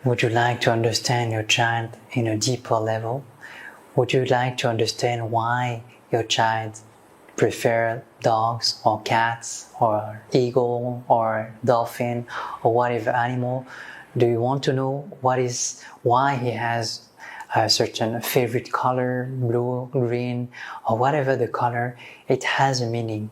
Would you like to understand your child in a deeper level? Would you like to understand why your child prefers dogs or cats or eagle or dolphin or whatever animal? Do you want to know why he has a certain favorite color, blue, green, or whatever the color? It has a meaning.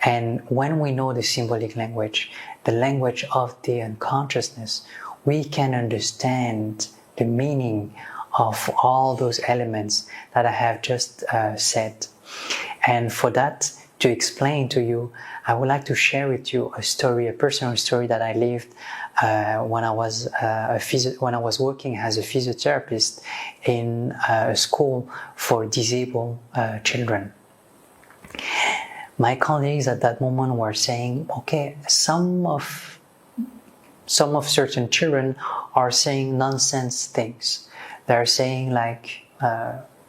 And when we know the symbolic language, the language of the unconsciousness, we can understand the meaning of all those elements that I have just said. And for that, to explain to you, I would like to share with you a story, a personal story that I lived when I was working as a physiotherapist in a school for disabled children. My colleagues at that moment were saying, okay, some of certain children are saying nonsense things. They're saying like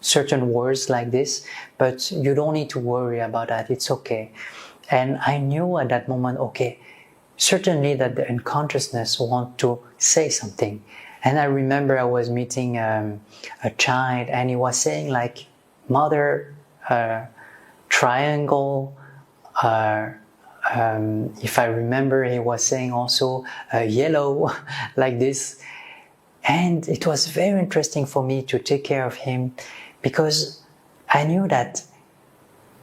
certain words like this, but you don't need to worry about that, it's okay. And I knew at that moment, okay, certainly that the unconsciousness want to say something. And I remember I was meeting a child and he was saying like, mother, triangle, if I remember, he was saying also yellow, like this. And it was very interesting for me to take care of him because I knew that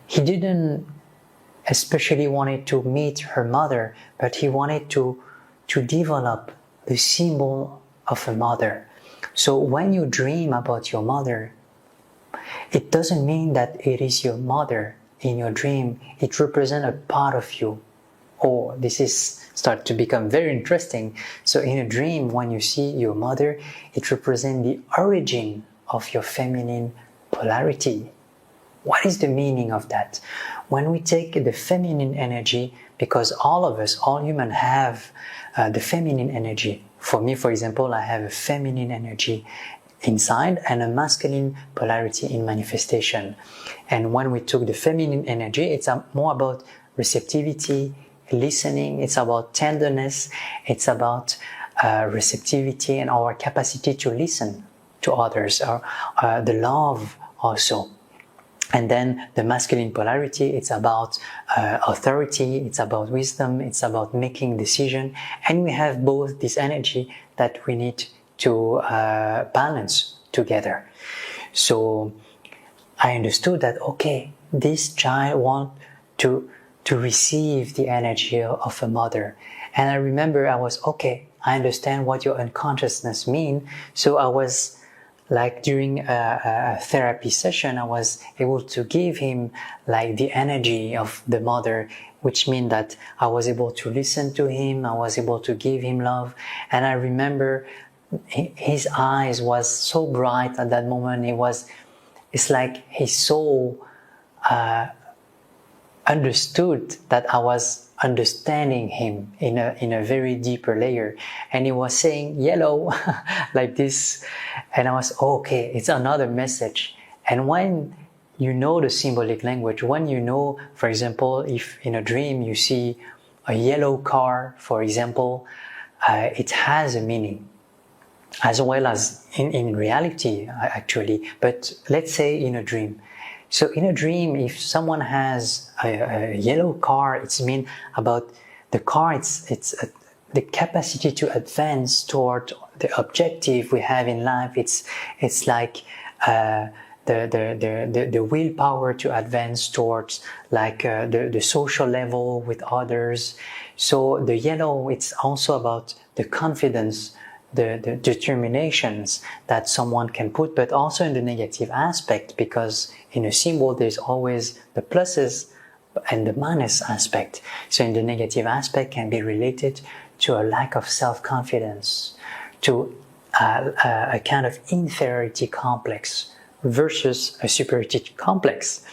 he didn't especially wanted to meet her mother, but he wanted to develop the symbol of a mother. So when you dream about your mother, it doesn't mean that it is your mother in your dream. It represents a part of you. Oh, this is start to become very interesting. So in a dream, when you see your mother, it represents the origin of your feminine polarity. What is the meaning of that? When we take the feminine energy, because all of us, all humans have the feminine energy. For me, for example, I have a feminine energy inside and a masculine polarity in manifestation. And when we took the feminine energy, it's more about receptivity, listening, it's about tenderness, it's about receptivity and our capacity to listen to others, or the love also. And then the masculine polarity, it's about authority, it's about wisdom, it's about making decision. And we have both this energy that we need to balance together. So I understood that, okay, this child wants to receive the energy of a mother. And I remember I was, okay, I understand what your unconsciousness means. So I was like during a therapy session, I was able to give him like the energy of the mother, which means that I was able to listen to him, I was able to give him love. And I remember his eyes was so bright at that moment. It's like his soul understood that I was understanding him in a very deeper layer, and he was saying yellow like this, and I was, okay, it's another message. And when you know the symbolic language, when you know, for example, if in a dream you see a yellow car, for example, it has a meaning, as well as in reality actually, but let's say in a dream. So in a dream, if someone has a yellow car, it's mean about the car, it's the capacity to advance toward the objective we have in life. It's like the willpower to advance towards like the social level with others. So the yellow, it's also about the confidence, the determinations that someone can put, but also in the negative aspect, because in a symbol there's always the pluses and the minus aspect. So in the negative aspect can be related to a lack of self-confidence, to a kind of inferiority complex versus a superiority complex.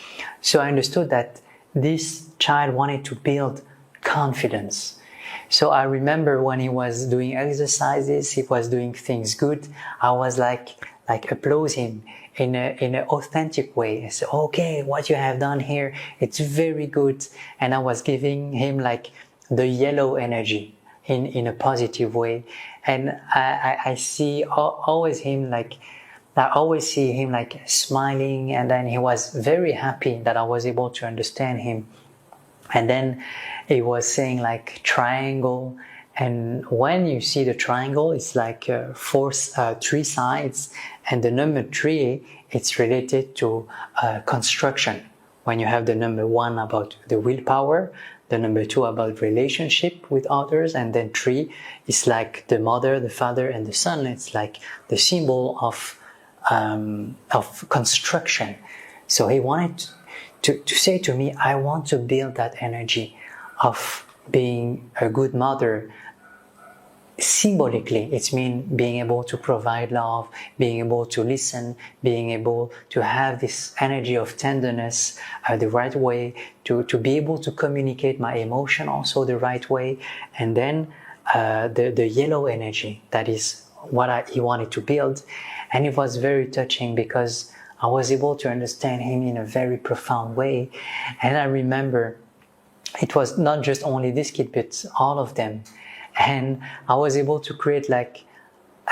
So I understood that this child wanted to build confidence. So I remember when he was doing exercises, he was doing things good, I was like applaud him in an authentic way. I said, okay, what you have done here, it's very good. And I was giving him like the yellow energy, in a positive way. And I see always him like, I always see him like smiling, and then he was very happy that I was able to understand him. And then he was saying like triangle, and when you see the triangle, it's like three sides, and the number 3, it's related to construction. When you have the number 1 about the willpower, the number 2 about relationship with others, and then 3 is like the mother, the father, and the son. It's like the symbol of construction. So he wanted to say to me, I want to build that energy of being a good mother. Symbolically, it means being able to provide love, being able to listen, being able to have this energy of tenderness the right way, to be able to communicate my emotion also the right way. And then the yellow energy, that is what he wanted to build. And it was very touching because I was able to understand him in a very profound way. And I remember it was not just only this kid, but all of them. And I was able to create like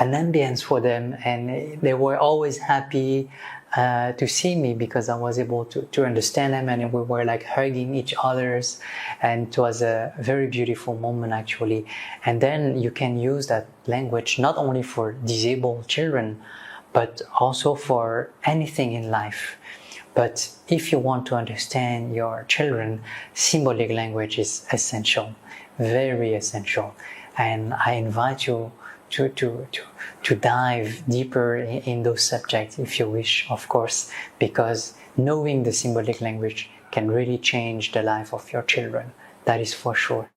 an ambience for them, and they were always happy to see me because I was able to understand them, and we were like hugging each other's, and it was a very beautiful moment actually. And then you can use that language not only for disabled children, but also for anything in life. But if you want to understand your children, symbolic language is essential, very essential. And I invite you to dive deeper in those subjects if you wish, of course, because knowing the symbolic language can really change the life of your children. That is for sure.